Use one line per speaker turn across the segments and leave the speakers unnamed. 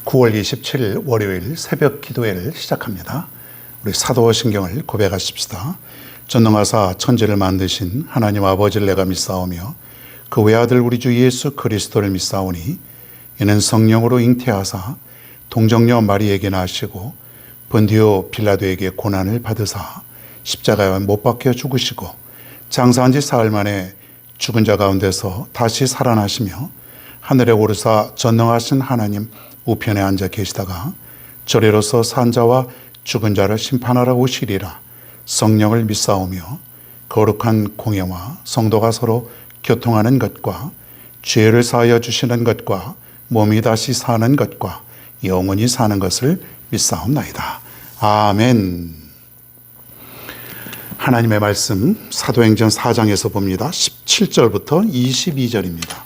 9월 27일 월요일 새벽 기도회를 시작합니다. 우리 사도신경을 고백하십시다. 전능하사 천지를 만드신 하나님 아버지를 내가 믿사오며 그 외아들 우리 주 예수 그리스도를 믿사오니 이는 성령으로 잉태하사 동정녀 마리에게 나시고 본디오 빌라도에게 고난을 받으사 십자가에 못 박혀 죽으시고 장사한 지 사흘 만에 죽은 자 가운데서 다시 살아나시며 하늘에 오르사 전능하신 하나님 우편에 앉아 계시다가 저리로서 산 자와 죽은 자를 심판하러 오시리라. 성령을 믿사오며 거룩한 공예와 성도가 서로 교통하는 것과 죄를 사하여 주시는 것과 몸이 다시 사는 것과 영원히 사는 것을 믿사옵나이다. 아멘. 하나님의 말씀 사도행전 4장에서 봅니다. 17절부터 22절입니다.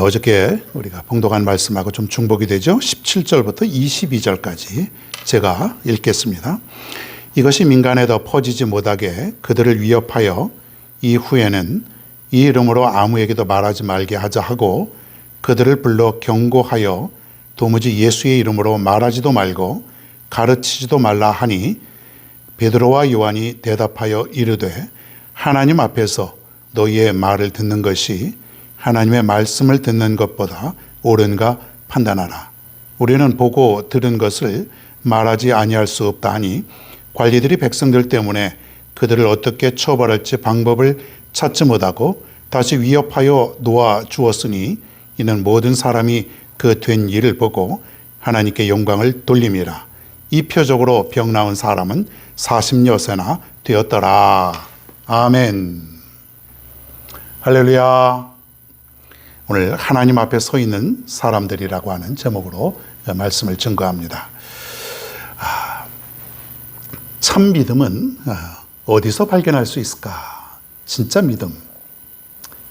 어저께 우리가 봉독한 말씀하고 좀 중복이 되죠. 17절부터 22절까지 제가 읽겠습니다. 이것이 민간에도 퍼지지 못하게 그들을 위협하여 이후에는 이 이름으로 아무에게도 말하지 말게 하자 하고 그들을 불러 경고하여 도무지 예수의 이름으로 말하지도 말고 가르치지도 말라 하니 베드로와 요한이 대답하여 이르되 하나님 앞에서 너희의 말을 듣는 것이 하나님의 말씀을 듣는 것보다 옳은가 판단하라. 우리는 보고 들은 것을 말하지 아니할 수 없다 하니 관리들이 백성들 때문에 그들을 어떻게 처벌할지 방법을 찾지 못하고 다시 위협하여 놓아 주었으니 이는 모든 사람이 그 된 일을 보고 하나님께 영광을 돌림이라. 이 표적으로 병 나은 사람은 40여세나 되었더라. 아멘. 할렐루야. 오늘 하나님 앞에 서 있는 사람들이라고 하는 제목으로 말씀을 증거합니다. 참 믿음은 어디서 발견할 수 있을까? 진짜 믿음.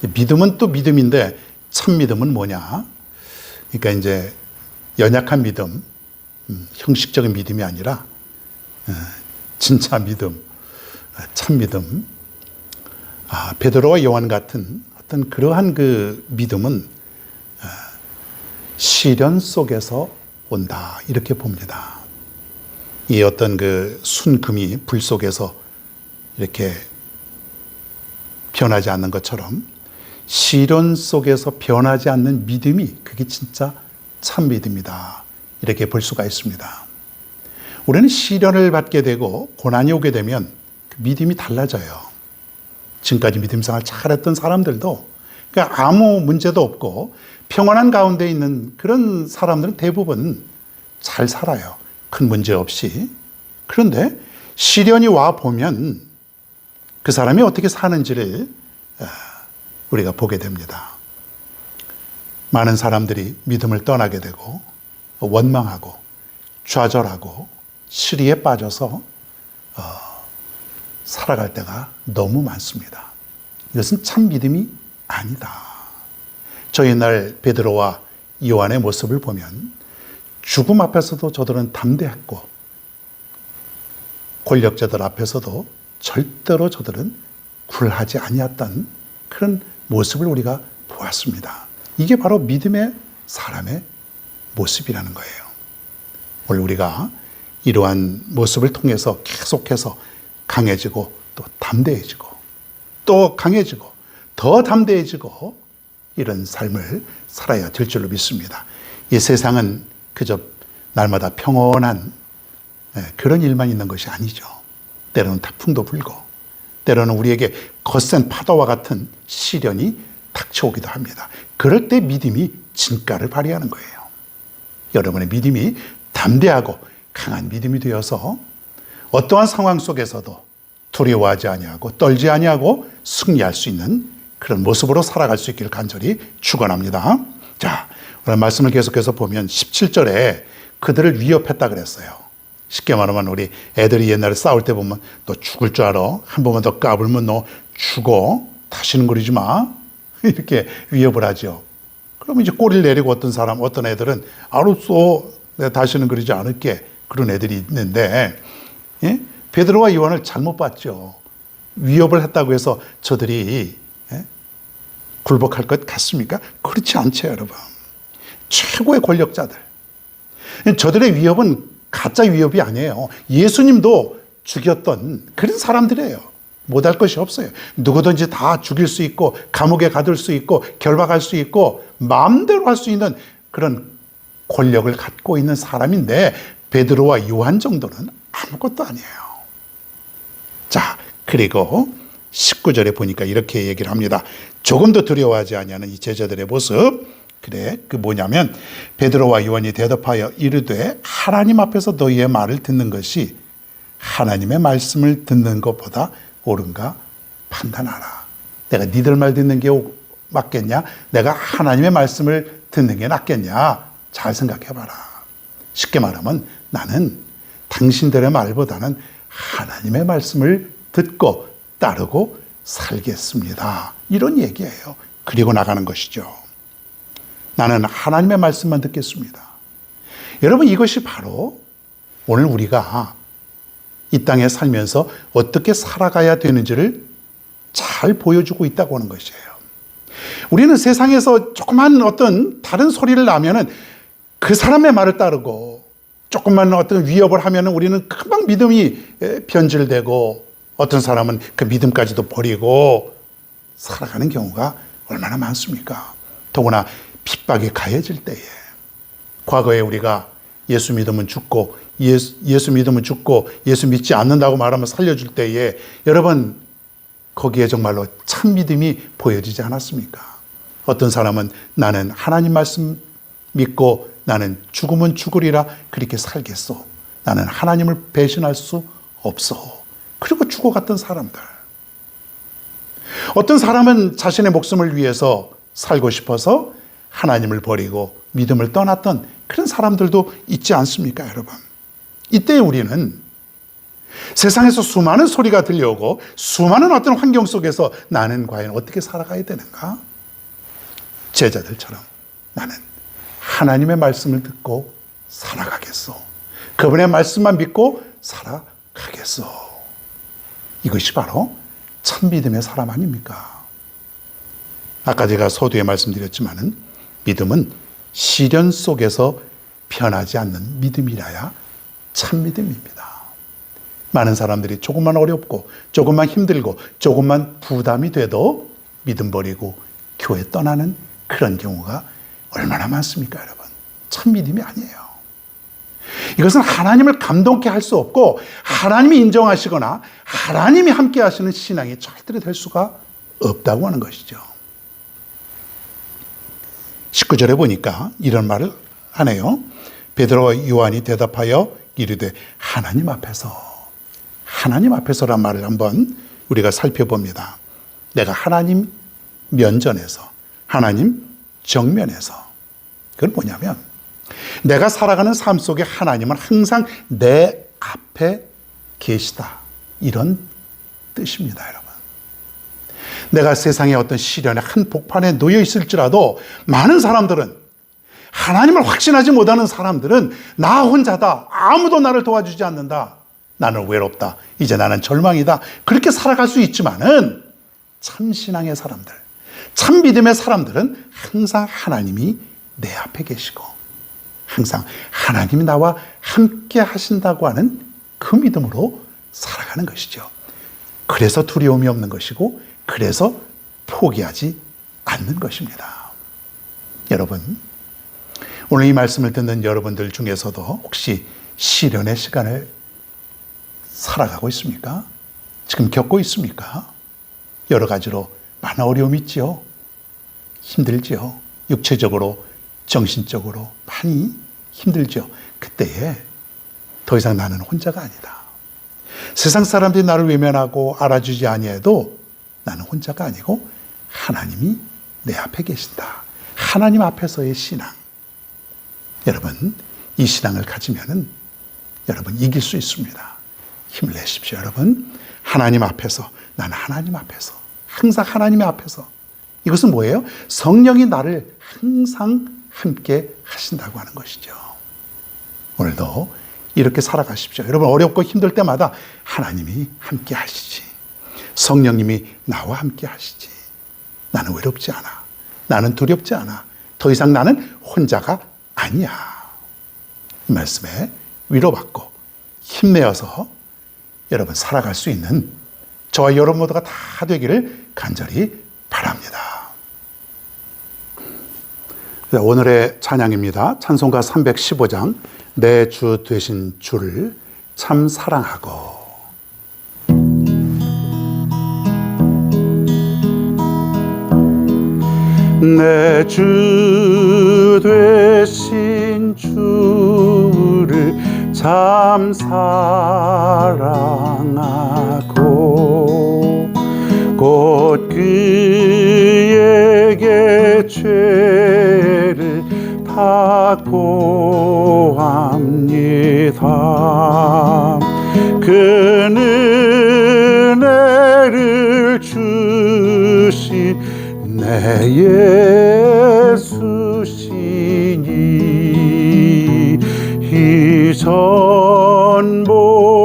믿음은 또 믿음인데 참 믿음은 뭐냐? 그러니까 이제 연약한 믿음, 형식적인 믿음이 아니라 진짜 믿음, 참 믿음. 베드로와 요한 같은 어떤 그러한 그 믿음은 시련 속에서 온다 이렇게 봅니다. 이 어떤 그 순금이 불 속에서 이렇게 변하지 않는 것처럼 시련 속에서 변하지 않는 믿음이 그게 진짜 참 믿음이다 이렇게 볼 수가 있습니다. 우리는 시련을 받게 되고 고난이 오게 되면 그 믿음이 달라져요. 지금까지 믿음생활 잘했던 사람들도 그러니까 아무 문제도 없고 평안한 가운데 있는 그런 사람들은 대부분 잘 살아요. 큰 문제 없이. 그런데 시련이 와 보면 그 사람이 어떻게 사는지를 우리가 보게 됩니다. 많은 사람들이 믿음을 떠나게 되고 원망하고 좌절하고 시리에 빠져서 살아갈 때가 너무 많습니다. 이것은 참 믿음이 아니다. 저 옛날 베드로와 요한의 모습을 보면 죽음 앞에서도 저들은 담대했고 권력자들 앞에서도 절대로 저들은 굴하지 아니었던 그런 모습을 우리가 보았습니다. 이게 바로 믿음의 사람의 모습이라는 거예요. 오늘 우리가 이러한 모습을 통해서 계속해서 강해지고 또 담대해지고 또 강해지고 더 담대해지고 이런 삶을 살아야 될 줄로 믿습니다. 이 세상은 그저 날마다 평온한 그런 일만 있는 것이 아니죠. 때로는 태풍도 불고 때로는 우리에게 거센 파도와 같은 시련이 닥쳐오기도 합니다. 그럴 때 믿음이 진가를 발휘하는 거예요. 여러분의 믿음이 담대하고 강한 믿음이 되어서 어떠한 상황 속에서도 두려워하지 아니하고 떨지 아니하고 승리할 수 있는 그런 모습으로 살아갈 수 있기를 간절히 축원합니다. 자, 오늘 말씀을 계속해서 보면 17절에 그들을 위협했다 그랬어요. 쉽게 말하면 우리 애들이 옛날에 싸울 때 보면 너 죽을 줄 알아? 한 번만 더 까불면 너 죽어. 다시는 그러지 마. 이렇게 위협을 하죠. 그러면 이제 꼬리를 내리고 어떤 애들은 알았어. 내가 다시는 그러지 않을게. 그런 애들이 있는데 예? 베드로와 요한을 잘못 봤죠. 위협을 했다고 해서 저들이 굴복할 것 같습니까? 그렇지 않죠, 여러분. 최고의 권력자들. 저들의 위협은 가짜 위협이 아니에요. 예수님도 죽였던 그런 사람들이에요. 못할 것이 없어요. 누구든지 다 죽일 수 있고 감옥에 가둘 수 있고 결박할 수 있고 마음대로 할 수 있는 그런 권력을 갖고 있는 사람인데 베드로와 요한 정도는 아무것도 아니에요. 자, 그리고 19절에 보니까 이렇게 얘기를 합니다. 조금도 두려워하지 아니하는 이 제자들의 모습. 그래, 그 뭐냐면 베드로와 요한이 대답하여 이르되 하나님 앞에서 너희의 말을 듣는 것이 하나님의 말씀을 듣는 것보다 옳은가 판단하라. 내가 니들 말 듣는 게 맞겠냐? 내가 하나님의 말씀을 듣는 게 낫겠냐? 잘 생각해봐라. 쉽게 말하면 나는 당신들의 말보다는 하나님의 말씀을 듣고 따르고 살겠습니다. 이런 얘기예요. 그리고 나가는 것이죠. 나는 하나님의 말씀만 듣겠습니다. 여러분, 이것이 바로 오늘 우리가 이 땅에 살면서 어떻게 살아가야 되는지를 잘 보여주고 있다고 하는 것이에요. 우리는 세상에서 조그만 어떤 다른 소리를 나면은 그 사람의 말을 따르고 조금만 어떤 위협을 하면은 우리는 금방 믿음이 변질되고 어떤 사람은 그 믿음까지도 버리고 살아가는 경우가 얼마나 많습니까? 더구나 핍박이 가해질 때에 과거에 우리가 예수 믿으면 죽고 예수 믿으면 죽고 예수 믿지 않는다고 말하면 살려줄 때에 여러분 거기에 정말로 참 믿음이 보여지지 않았습니까? 어떤 사람은 나는 하나님 말씀 믿고 나는 죽으면 죽으리라 그렇게 살겠소. 나는 하나님을 배신할 수 없어. 그리고 죽어갔던 사람들. 어떤 사람은 자신의 목숨을 위해서 살고 싶어서 하나님을 버리고 믿음을 떠났던 그런 사람들도 있지 않습니까, 여러분? 이때 우리는 세상에서 수많은 소리가 들려오고 수많은 어떤 환경 속에서 나는 과연 어떻게 살아가야 되는가? 제자들처럼 나는 하나님의 말씀을 듣고 살아가겠소. 그분의 말씀만 믿고 살아가겠소. 이것이 바로 참 믿음의 사람 아닙니까? 아까 제가 서두에 말씀드렸지만은 믿음은 시련 속에서 변하지 않는 믿음이라야 참 믿음입니다. 많은 사람들이 조금만 어렵고 조금만 힘들고 조금만 부담이 돼도 믿음 버리고 교회 떠나는 그런 경우가 얼마나 많습니까, 여러분? 참 믿음이 아니에요. 이것은 하나님을 감동케 할 수 없고 하나님이 인정하시거나 하나님이 함께 하시는 신앙이 절대로 될 수가 없다고 하는 것이죠. 19절에 보니까 이런 말을 하네요. 베드로와 요한이 대답하여 이르되 하나님 앞에서란 말을 한번 우리가 살펴봅니다. 내가 하나님 면전에서 하나님 정면에서 그건 뭐냐면 내가 살아가는 삶 속에 하나님은 항상 내 앞에 계시다. 이런 뜻입니다, 여러분. 내가 세상의 어떤 시련의 한 복판에 놓여 있을지라도 많은 사람들은 하나님을 확신하지 못하는 사람들은 나 혼자다. 아무도 나를 도와주지 않는다. 나는 외롭다. 이제 나는 절망이다. 그렇게 살아갈 수 있지만은 참 신앙의 사람들, 참 믿음의 사람들은 항상 하나님이 내 앞에 계시고 항상 하나님이 나와 함께 하신다고 하는 그 믿음으로 살아가는 것이죠. 그래서 두려움이 없는 것이고 그래서 포기하지 않는 것입니다. 여러분, 오늘 이 말씀을 듣는 여러분들 중에서도 혹시 시련의 시간을 살아가고 있습니까? 지금 겪고 있습니까? 여러 가지로 많은 어려움이 있지요. 힘들지요. 육체적으로, 정신적으로 많이 힘들죠. 그때에 더 이상 나는 혼자가 아니다. 세상 사람들이 나를 외면하고 알아주지 아니해도 나는 혼자가 아니고 하나님이 내 앞에 계신다. 하나님 앞에서의 신앙. 여러분, 이 신앙을 가지면은 여러분 이길 수 있습니다. 힘을 내십시오, 여러분. 하나님 앞에서, 나는 하나님 앞에서, 항상 하나님의 앞에서. 이것은 뭐예요? 성령이 나를 항상 함께 하신다고 하는 것이죠. 오늘도 이렇게 살아가십시오. 여러분, 어렵고 힘들 때마다 하나님이 함께 하시지. 성령님이 나와 함께 하시지. 나는 외롭지 않아. 나는 두렵지 않아. 더 이상 나는 혼자가 아니야. 이 말씀에 위로받고 힘내어서 여러분 살아갈 수 있는 저와 여러분 모두가 다 되기를 간절히 바랍니다. 오늘의 찬양입니다. 찬송가 315장 내 주 되신 주를 참 사랑하고. 내 주 되신 주를 참 사랑하고 곧 그에게 죄를 다 고합니다. 그 은혜를 주신 내 예수시니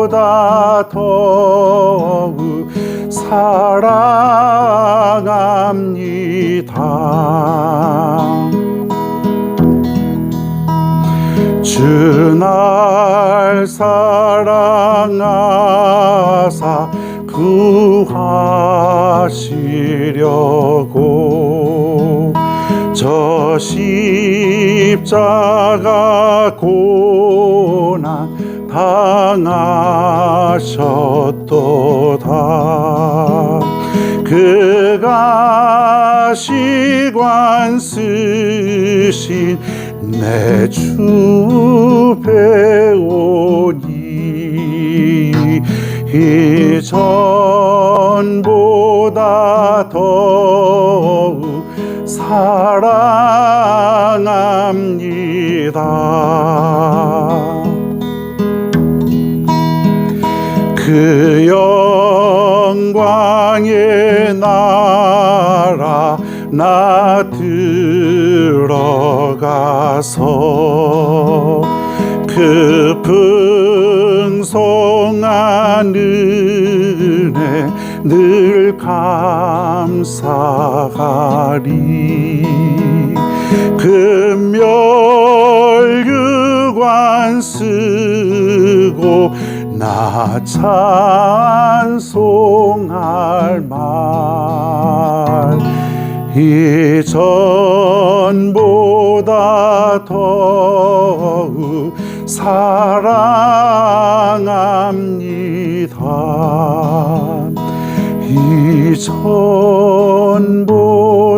이전보다 더욱 사랑합니다. 주 날 사랑하사 구하시려고 저 십자가 고난 당하셨도다. 그가 시관 쓰신 내 주 배우니 이전보다 더욱 사랑합니다. 그 영광의 나라 나 들어가서 그 풍성한 은혜 늘 감사하리. 금멸유관 쓰고 나 찬송할 말 이전보다 더욱 사랑합니다.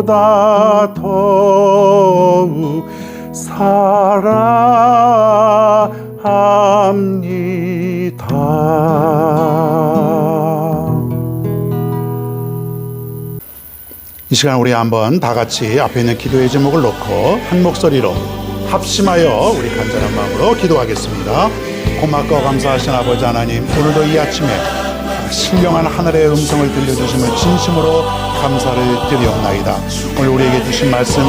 이전보다 더욱 사랑합니다. 이 시간 우리 한번 다 같이 앞에 있는 기도의 제목을 놓고 한 목소리로 합심하여 우리 간절한 마음으로 기도하겠습니다. 고맙고 감사하신 아버지 하나님, 오늘도 이 아침에 신령한 하늘의 음성을 들려주심을 진심으로 감사를 드리옵나이다. 오늘 우리에게 주신 말씀,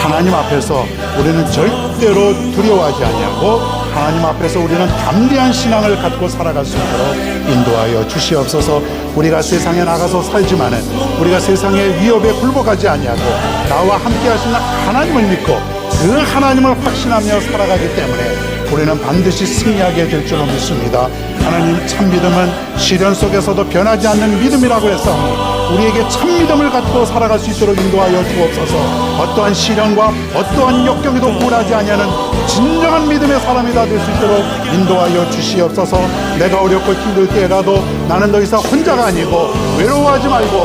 하나님 앞에서 우리는 절대로 두려워하지 아니하고 하나님 앞에서 우리는 담대한 신앙을 갖고 살아갈 수 있도록 인도하여 주시옵소서. 우리가 세상에 나가서 살지만은 우리가 세상의 위협에 굴복하지 아니하고 나와 함께 하시는 하나님을 믿고 그 하나님을 확신하며 살아가기 때문에 우리는 반드시 승리하게 될 줄로 믿습니다. 하나님, 참 믿음은 시련 속에서도 변하지 않는 믿음이라고 해서 우리에게 참 믿음을 갖고 살아갈 수 있도록 인도하여 주옵소서. 어떠한 시련과 어떠한 역경에도 굴하지 아니하는 진정한 믿음의 사람이 다 될 수 있도록 인도하여 주시옵소서. 내가 어렵고 힘들 때라도 나는 더 이상 혼자가 아니고 외로워하지 말고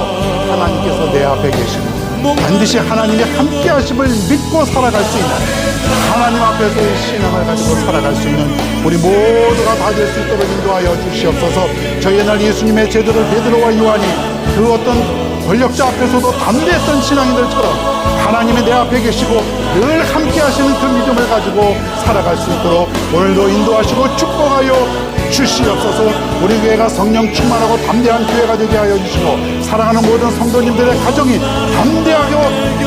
하나님께서 내 앞에 계시고 반드시 하나님의 함께 하심을 믿고 살아갈 수 있는, 하나님 앞에서의 신앙을 가지고 살아갈 수 있는 우리 모두가 다 될 수 있도록 인도하여 주시옵소서. 저희 옛날 예수님의 제자들 베드로와 요한이 그 어떤 권력자 앞에서도 담대했던 신앙인들처럼 하나님이 내 앞에 계시고 늘 함께 하시는 그 믿음을 가지고 살아갈 수 있도록 오늘도 인도하시고 축복하여 주시옵소서. 우리 교회가 성령 충만하고 담대한 교회가 되게 하여 주시고 사랑하는 모든 성도님들의 가정이 담대하고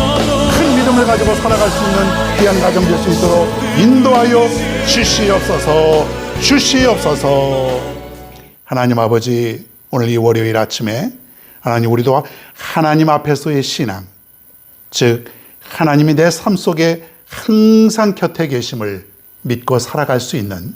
큰 믿음을 가지고 살아갈 수 있는 귀한 가정 될 수 있도록 인도하여 주시옵소서. 주시옵소서. 하나님 아버지, 오늘 이 월요일 아침에 하나님, 우리도 하나님 앞에서의 신앙, 즉 하나님이 내 삶 속에 항상 곁에 계심을 믿고 살아갈 수 있는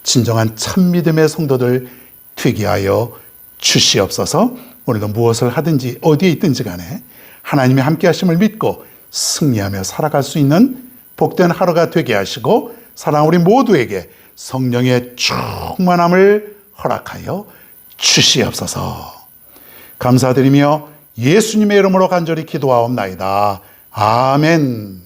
진정한 참믿음의 성도들 되게 하여 주시옵소서. 오늘도 무엇을 하든지 어디에 있든지 간에 하나님이 함께 하심을 믿고 승리하며 살아갈 수 있는 복된 하루가 되게 하시고 사랑하는 우리 모두에게 성령의 충만함을 허락하여 주시옵소서. 감사드리며 예수님의 이름으로 간절히 기도하옵나이다. 아멘.